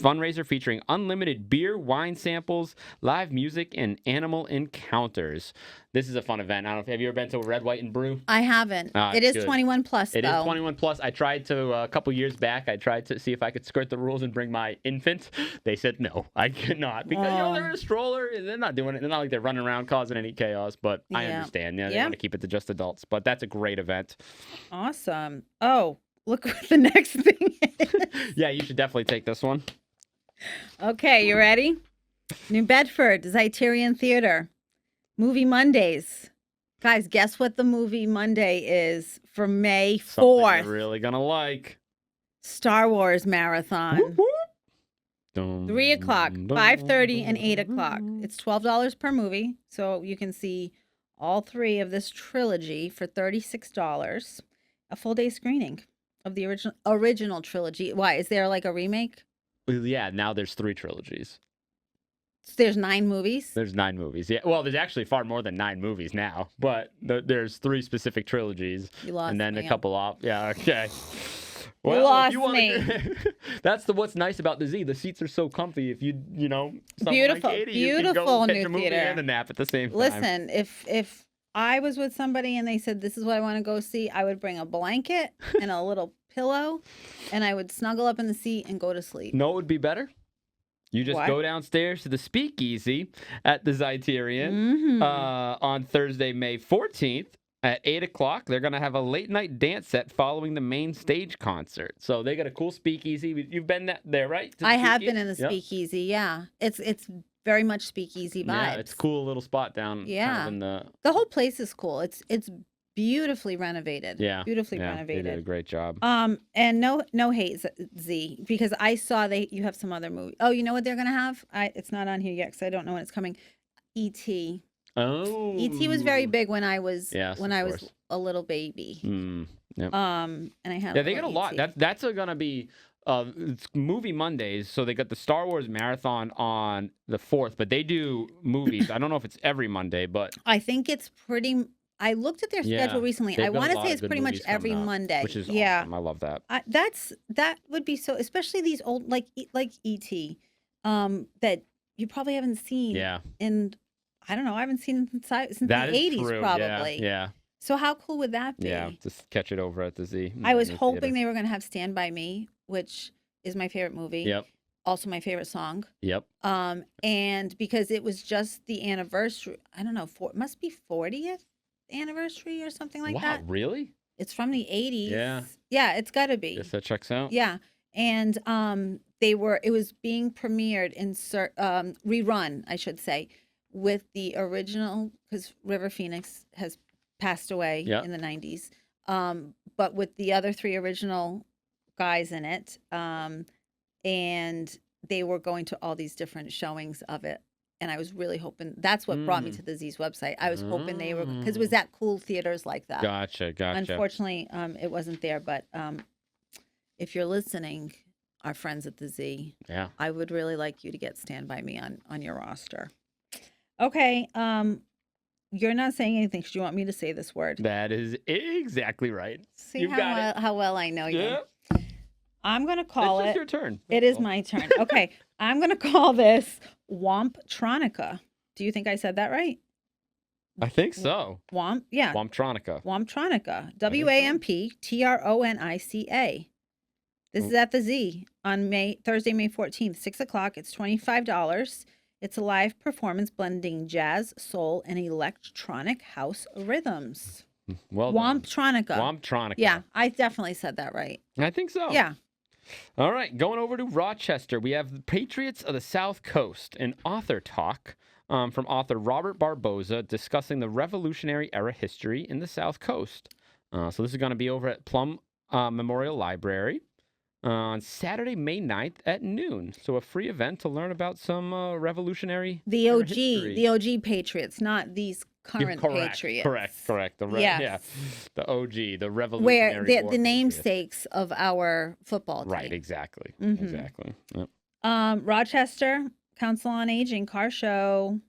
Speaker 1: Fundraiser featuring unlimited beer, wine samples, live music, and animal encounters. This is a fun event. I don't know. Have you ever been to a Red, White, and Brew?
Speaker 2: I haven't. It is good. 21 plus,
Speaker 1: It
Speaker 2: though.
Speaker 1: is 21 plus. I tried to, a couple years back, I tried to see if I could skirt the rules and bring my infant. They said no, I could not. Because, they're in a stroller, and they're not doing it. They're not like they're running around causing any chaos, but I understand. Yeah, they want to keep it to just adults. But that's a great event.
Speaker 2: Awesome. Oh, look what the next thing is.
Speaker 1: Yeah, you should definitely take this one.
Speaker 2: Okay, you ready? New Bedford, Zeiterion Theater. Movie Mondays. Guys, guess what the movie Monday is for May 4th?
Speaker 1: Something you're really going to like.
Speaker 2: Star Wars marathon.
Speaker 1: Whoop, whoop.
Speaker 2: 3 o'clock, 5:30, and 8 o'clock. It's $12 per movie, so you can see all three of this trilogy for $36. A full day screening of the original trilogy. Why? Is there like a remake?
Speaker 1: Yeah, now there's 3 trilogies.
Speaker 2: So there's 9 movies?
Speaker 1: There's 9 movies. Yeah, well, there's actually far more than 9 movies now, but there's 3 specific trilogies.
Speaker 2: You lost
Speaker 1: and then
Speaker 2: me.
Speaker 1: a couple off. Yeah, okay.
Speaker 2: You lost me.
Speaker 1: That's what's nice about the Z. The seats are so comfy. If you know,
Speaker 2: beautiful,
Speaker 1: like Katie,
Speaker 2: beautiful
Speaker 1: you can go
Speaker 2: new
Speaker 1: catch a movie
Speaker 2: theater
Speaker 1: and a nap at the same time.
Speaker 2: Listen, if I was with somebody and they said this is what I want to go see, I would bring a blanket and a little pillow, and I would snuggle up in the seat and go to sleep.
Speaker 1: No, it would be better. You just go downstairs to the Speakeasy at the Zyterian on Thursday, May 14th. At 8 o'clock, they're going to have a late-night dance set following the main stage concert. So they got a cool speakeasy. You've been there, right?
Speaker 2: I have been in the speakeasy, yeah. It's very much speakeasy vibes.
Speaker 1: Yeah, it's a cool little spot down
Speaker 2: yeah.
Speaker 1: kind of in
Speaker 2: the whole place is cool. It's beautifully renovated.
Speaker 1: Yeah.
Speaker 2: Beautifully renovated.
Speaker 1: They did a great job.
Speaker 2: And no hate, Z, because I saw you have some other movie. Oh, you know what they're going to have? It's not on here yet because I don't know when it's coming. E.T.
Speaker 1: Oh,
Speaker 2: E.T. was very big when I was
Speaker 1: course.
Speaker 2: a little baby.
Speaker 1: Yep.
Speaker 2: And I had
Speaker 1: they got a lot. That's gonna be it's movie Mondays. So they got the Star Wars marathon on the 4th, but they do movies. I don't know if it's every Monday, but
Speaker 2: I think it's pretty. I looked at their schedule recently. I want to say it's pretty much every Monday.
Speaker 1: Which is awesome. I love that.
Speaker 2: That would be so, especially these old like E.T. That you probably haven't seen.
Speaker 1: Yeah.
Speaker 2: And I don't know. I haven't seen it since the 80s, probably.
Speaker 1: Yeah.
Speaker 2: So how cool would that be?
Speaker 1: Yeah, just catch it over at the Z.
Speaker 2: I was hoping they were going to have Stand By Me, which is my favorite movie.
Speaker 1: Yep.
Speaker 2: Also my favorite song.
Speaker 1: Yep.
Speaker 2: And because it was just the anniversary, I don't know, it must be 40th anniversary or something like that.
Speaker 1: Wow, really?
Speaker 2: It's from the 80s.
Speaker 1: Yeah.
Speaker 2: Yeah, it's got to be.
Speaker 1: Guess that checks out.
Speaker 2: Yeah. And it was being premiered in rerun, I should say, with the original, because River Phoenix has passed away in the 90s, but with the other 3 original guys in it, and they were going to all these different showings of it, and I was really hoping, that's what brought me to the Z's website. I was hoping they were, because it was at cool theaters like that.
Speaker 1: Gotcha.
Speaker 2: Unfortunately, it wasn't there, but if you're listening, our friends at the Z, I would really like you to get Stand By Me on your roster. Okay, you're not saying anything because you want me to say this word.
Speaker 1: That is exactly right.
Speaker 2: See how well I know you.
Speaker 1: Yeah.
Speaker 2: I'm going to call
Speaker 1: It's your turn.
Speaker 2: It is my turn. Okay, I'm going to call this Womptronica. Do you think I said that right?
Speaker 1: I think so.
Speaker 2: Womptronica. Womptronica. Womptronica. This is at the Z on Thursday, May 14th, 6 o'clock. It's $25. It's a live performance blending jazz, soul, and electronic house rhythms.
Speaker 1: Well,
Speaker 2: Womptronica.
Speaker 1: Womptronica.
Speaker 2: Yeah, I definitely said that right.
Speaker 1: I think so.
Speaker 2: Yeah.
Speaker 1: All right, going over to Rochester, we have the Patriots of the South Coast, an author talk from author Robert Barboza discussing the Revolutionary Era history in the South Coast. So this is going to be over at Plum Memorial Library on Saturday, May 9th at noon. So a free event to learn about some revolutionary history.
Speaker 2: The OG Patriots, not these current Patriots.
Speaker 1: Correct. The OG, the Revolutionary
Speaker 2: Where the
Speaker 1: War
Speaker 2: namesakes of our football team.
Speaker 1: Right, exactly.
Speaker 2: Mm-hmm.
Speaker 1: Exactly. Yep.
Speaker 2: Rochester Council on Aging car show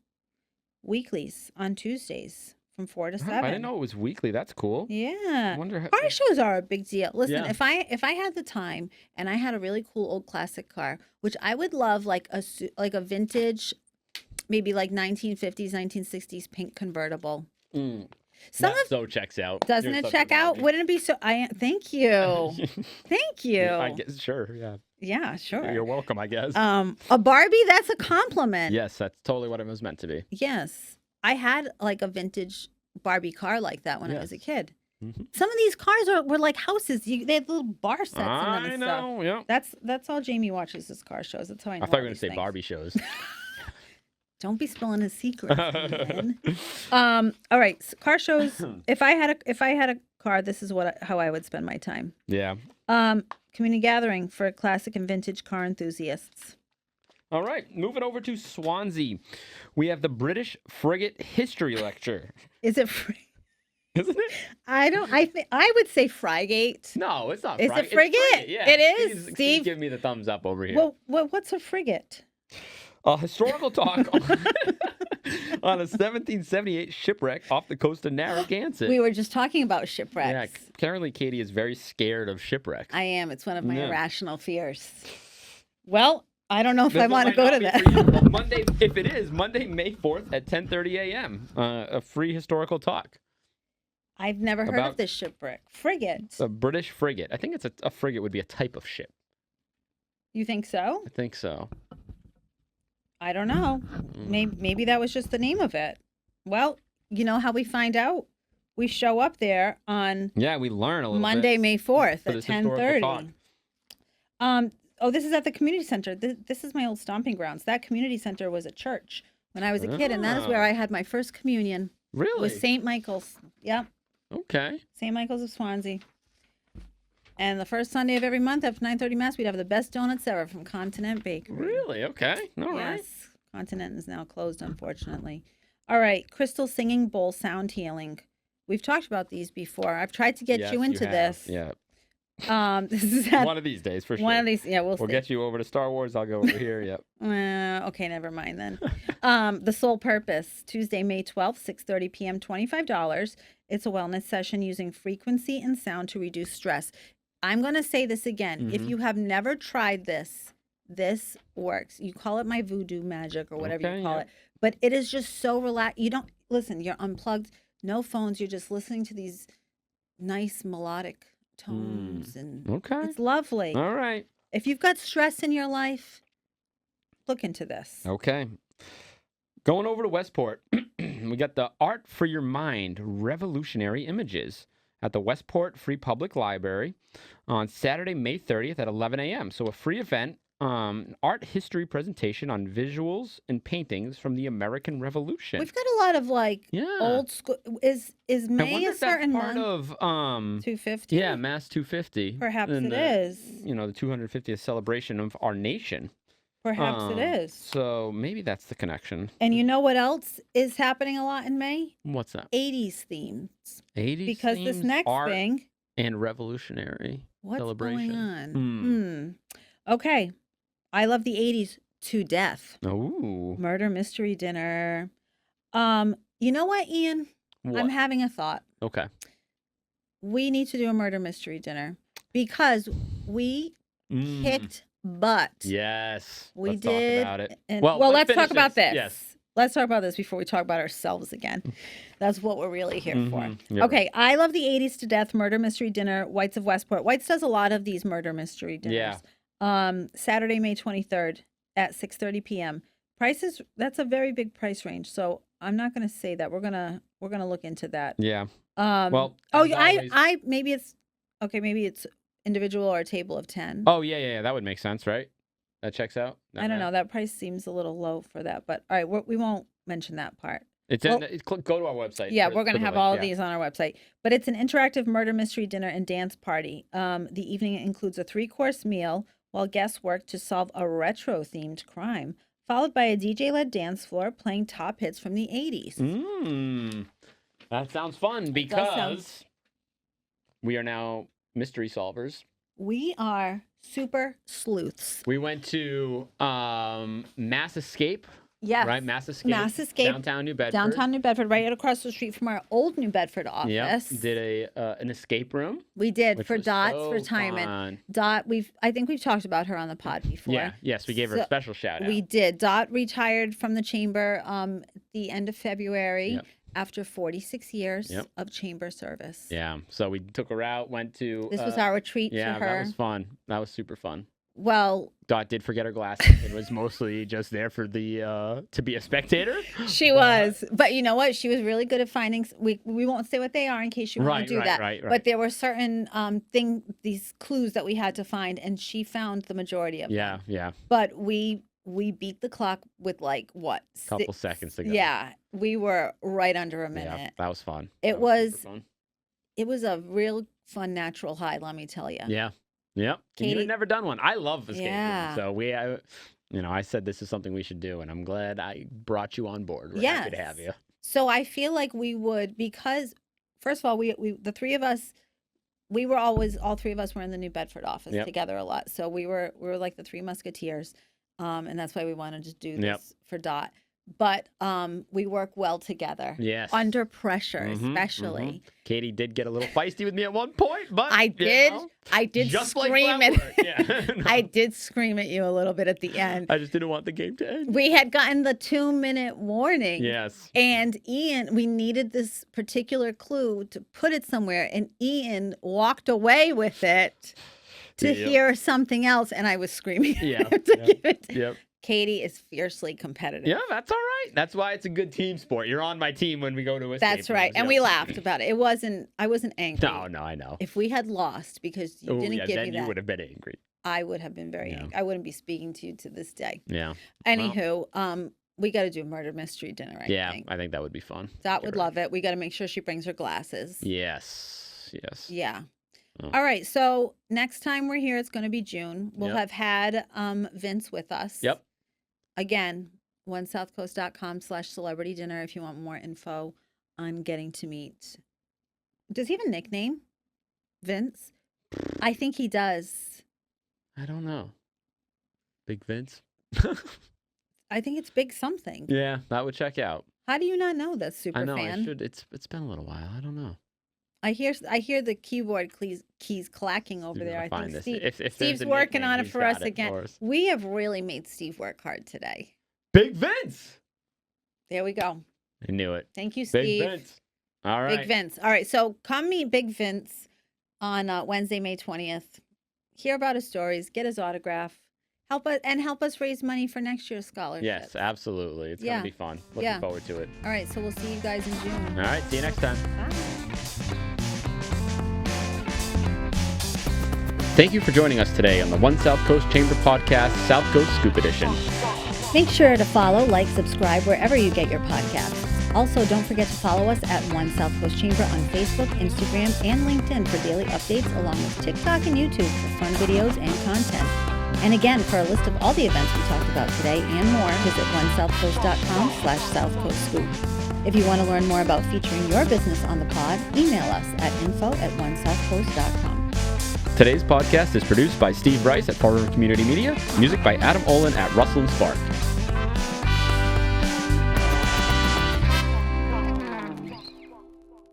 Speaker 2: weeklies on Tuesdays from 4 to 7.
Speaker 1: I didn't know it was weekly. That's cool.
Speaker 2: Yeah.
Speaker 1: I wonder
Speaker 2: car shows are a big deal. Listen, if I had the time and I had a really cool old classic car, which I would love, like a vintage, maybe like 1950s, 1960s pink convertible.
Speaker 1: So checks out.
Speaker 2: Doesn't it check out? Wouldn't it be so? Thank you. Thank you.
Speaker 1: I guess, sure. Yeah.
Speaker 2: Yeah, sure.
Speaker 1: You're welcome, I guess.
Speaker 2: A Barbie, that's a compliment.
Speaker 1: Yes, that's totally what it was meant to be.
Speaker 2: Yes. I had like a vintage Barbie car like that when I was a kid.
Speaker 1: Mm-hmm.
Speaker 2: Some of these cars were like houses. They had little bar sets in them and stuff.
Speaker 1: I know, yeah.
Speaker 2: That's all Jamie watches his car shows. That's how I know.
Speaker 1: I thought you were going to say Barbie shows.
Speaker 2: Don't be spilling his secrets. All right, so car shows. If I had a car, this is how I would spend my time.
Speaker 1: Yeah.
Speaker 2: Community gathering for classic and vintage car enthusiasts.
Speaker 1: All right, moving over to Swansea. We have the British Frigate History Lecture.
Speaker 2: Is it
Speaker 1: Isn't it?
Speaker 2: I would say frigate.
Speaker 1: No, it's not
Speaker 2: It's
Speaker 1: frigate.
Speaker 2: a frigate.
Speaker 1: It's frigate, yeah.
Speaker 2: It is,
Speaker 1: Steve
Speaker 2: Steve.
Speaker 1: give me the thumbs up over here.
Speaker 2: Well, what's a frigate?
Speaker 1: A historical talk on a 1778 shipwreck off the coast of Narragansett.
Speaker 2: We were just talking about shipwrecks.
Speaker 1: Yeah, apparently Katie is very scared of shipwrecks.
Speaker 2: I am. It's one of my irrational fears. Well, I don't know if I want to
Speaker 1: go
Speaker 2: to that.
Speaker 1: Well, Monday, if it is, Monday, May 4th at 10:30 a.m., a free historical talk.
Speaker 2: I've never heard of this shipwreck. Frigate.
Speaker 1: It's a British frigate. I think a frigate would be a type of ship.
Speaker 2: You think so?
Speaker 1: I think so.
Speaker 2: I don't know. Maybe that was just the name of it. Well, you know how we find out? We show up there on
Speaker 1: we learn a little
Speaker 2: Monday,
Speaker 1: bit
Speaker 2: May 4th
Speaker 1: at
Speaker 2: at 10:30. This is at the community center. This is my old stomping grounds. That community center was a church when I was a kid, and that is where I had my first communion.
Speaker 1: Really?
Speaker 2: With St. Michael's. Yep.
Speaker 1: Okay.
Speaker 2: St. Michael's of Swansea. And the first Sunday of every month after 9:30 Mass, we'd have the best donuts ever from Continent Bakery.
Speaker 1: Really? Okay. All right.
Speaker 2: Yes. Continent is now closed, unfortunately. All right. Crystal singing bowl sound healing. We've talked about these before. I've tried to get you into this.
Speaker 1: Yeah.
Speaker 2: This is
Speaker 1: one of these days for sure.
Speaker 2: One of these, yeah, we'll see.
Speaker 1: Get you over to Star Wars. I'll go over here. Yep.
Speaker 2: Okay, never mind then. The Sole Purpose, Tuesday, May 12th, 6:30 p.m., $25. It's a wellness session using frequency and sound to reduce stress. I'm going to say this again. If you have never tried this works. You call it my voodoo magic or whatever you call it. But it is just so relaxed. You don't, listen, you're unplugged, no phones. You're just listening to these nice melodic tones. And it's lovely.
Speaker 1: All right.
Speaker 2: If you've got stress in your life, look into this.
Speaker 1: Okay. Going over to Westport, we got the Art for Your Mind Revolutionary Images at the Westport Free Public Library on Saturday, May 30th at 11 a.m. So a free event, art history presentation on visuals and paintings from the American Revolution.
Speaker 2: We've got a lot of old school. Is May a certain
Speaker 1: part
Speaker 2: month?
Speaker 1: Of
Speaker 2: 250?
Speaker 1: Yeah, Mass 250.
Speaker 2: Perhaps it is.
Speaker 1: You know, the 250th celebration of our nation.
Speaker 2: Perhaps it is.
Speaker 1: So maybe that's the connection.
Speaker 2: And you know what else is happening a lot in May?
Speaker 1: What's that?
Speaker 2: 80s themes.
Speaker 1: 80s
Speaker 2: because
Speaker 1: themes,
Speaker 2: this next
Speaker 1: art
Speaker 2: thing.
Speaker 1: And revolutionary celebration.
Speaker 2: What's going on? Okay. I love the 80s to death.
Speaker 1: Oh.
Speaker 2: Murder Mystery Dinner. You know what, Ian?
Speaker 1: What?
Speaker 2: I'm having a thought.
Speaker 1: Okay.
Speaker 2: We need to do a murder mystery dinner because we kicked butt.
Speaker 1: Yes.
Speaker 2: We
Speaker 1: let's
Speaker 2: did.
Speaker 1: Talk about it.
Speaker 2: Well, let's talk about this.
Speaker 1: Yes.
Speaker 2: Let's talk about this before we talk about ourselves again. That's what we're really here for.
Speaker 1: You're
Speaker 2: okay,
Speaker 1: right.
Speaker 2: I love the 80s to death murder mystery dinner. Whites of Westport. Whites does a lot of these murder mystery dinners.
Speaker 1: Yeah.
Speaker 2: Saturday, May 23rd at 6:30 p.m. Prices, that's a very big price range. So I'm not going to say that. We're going to look into that.
Speaker 1: Yeah.
Speaker 2: Well, maybe it's individual or a table of 10.
Speaker 1: Oh, yeah. That would make sense, right? That checks out.
Speaker 2: I don't know. That price seems a little low for that, but all right, we won't mention that part.
Speaker 1: Go to our website.
Speaker 2: Yeah, we're going to have all of these on our website. But it's an interactive murder mystery dinner and dance party. The evening includes a 3-course meal while guests work to solve a retro-themed crime, followed by a DJ-led dance floor playing top hits from the 80s.
Speaker 1: That sounds fun because we are now mystery solvers.
Speaker 2: We are super sleuths.
Speaker 1: We went to Mass Escape.
Speaker 2: Yes.
Speaker 1: Right? Mass Escape. Downtown New Bedford.
Speaker 2: Right across the street from our old New Bedford office.
Speaker 1: Yep. Did an escape room.
Speaker 2: We did for Dot's
Speaker 1: so
Speaker 2: retirement.
Speaker 1: Fun.
Speaker 2: Dot, I think we've talked about her on the pod before.
Speaker 1: Yeah. Yes, we gave her a special shout out.
Speaker 2: We did. Dot retired from the chamber the end of February.
Speaker 1: Yep.
Speaker 2: After 46 years of chamber service.
Speaker 1: Yeah. So we took her out, went to...
Speaker 2: This was our retreat for her.
Speaker 1: Yeah, that was fun. That was super fun.
Speaker 2: Well...
Speaker 1: Dot did forget her glasses. It was mostly just there for the to be a spectator.
Speaker 2: She was. But you know what? She was really good at finding... We won't say what they are in case you want to do that.
Speaker 1: Right.
Speaker 2: But there were certain these clues that we had to find, and she found the majority of them.
Speaker 1: Yeah.
Speaker 2: But we beat the clock with
Speaker 1: couple seconds to go.
Speaker 2: Yeah, we were right under a minute.
Speaker 1: Yeah, that was fun.
Speaker 2: It was a real fun natural high, let me tell you.
Speaker 1: Yeah. Yep.
Speaker 2: Katie,
Speaker 1: You had never done one. I love escape
Speaker 2: yeah.
Speaker 1: rooms. So I said this is something we should do, and I'm glad I brought you on board. We're happy to have you.
Speaker 2: So I feel like we would, because first of all, we the three of us, all three of us were in the New Bedford office together a lot. So we were like the Three Musketeers, and that's why we wanted to do this for Dot. But we work well together.
Speaker 1: Yes.
Speaker 2: Under pressure, especially.
Speaker 1: Katie did get a little feisty with me at one point, but
Speaker 2: I did
Speaker 1: just
Speaker 2: scream
Speaker 1: like no.
Speaker 2: I did scream at you a little bit at the end.
Speaker 1: I just didn't want the game to end.
Speaker 2: We had gotten the 2-minute warning.
Speaker 1: Yes.
Speaker 2: And Ian, we needed this particular clue to put it somewhere, and Ian walked away with it to hear something else, and I was screaming to give it.
Speaker 1: Yep.
Speaker 2: Katie is fiercely competitive.
Speaker 1: Yeah, that's all right. That's why it's a good team sport. You're on my team when we go to escape
Speaker 2: That's right.
Speaker 1: rooms.
Speaker 2: And we laughed about it. I wasn't angry.
Speaker 1: No, I know.
Speaker 2: If we had lost because you didn't give me that,
Speaker 1: then you would have been angry.
Speaker 2: I would have been very angry. I wouldn't be speaking to you to this day.
Speaker 1: Yeah.
Speaker 2: Anywho, we got to do a murder mystery dinner, I think.
Speaker 1: I think that would be fun.
Speaker 2: Dot would love it. We got to make sure she brings her glasses.
Speaker 1: Yes.
Speaker 2: Yeah. All right. So next time we're here, it's going to be June. We'll have had Vince with us.
Speaker 1: Yep.
Speaker 2: Again, onesouthcoast.com/celebrity dinner if you want more info on getting to meet. Does he have a nickname? Vince? I think he does.
Speaker 1: I don't know. Big Vince?
Speaker 2: I think it's Big something.
Speaker 1: Yeah, that would check out.
Speaker 2: How do you not know this, super fan?
Speaker 1: I know. It's been a little while. I don't know.
Speaker 2: I hear the keyboard keys clacking over there. I think Steve's working on it for us again. We have really made Steve work hard today.
Speaker 1: Big Vince.
Speaker 2: There we go.
Speaker 1: I knew it.
Speaker 2: Thank you, Steve.
Speaker 1: Big Vince. All right.
Speaker 2: Big Vince. All right. So come meet Big Vince on Wednesday, May 20th. Hear about his stories. Get his autograph. Help us raise money for next year's scholarship.
Speaker 1: Yes, absolutely. It's going to be fun. Looking forward to it.
Speaker 2: All right. So we'll see you guys in June.
Speaker 1: All right. See you next time.
Speaker 2: Bye.
Speaker 1: Thank you for joining us today on the One South Coast Chamber Podcast, South Coast Scoop Edition.
Speaker 2: Make sure to follow, like, subscribe wherever you get your podcasts. Also, don't forget to follow us at One South Coast Chamber on Facebook, Instagram, and LinkedIn for daily updates, along with TikTok and YouTube for fun videos and content. And again, for a list of all the events we talked about today and more, visit onesouthcoast.com/SouthCoastScoop. If you want to learn more about featuring your business on the pod, email us at info@onesouthcoast.com.
Speaker 1: Today's podcast is produced by Steve Rice at Fall River Community Media. Music by Adam Olin at Russell & Spark.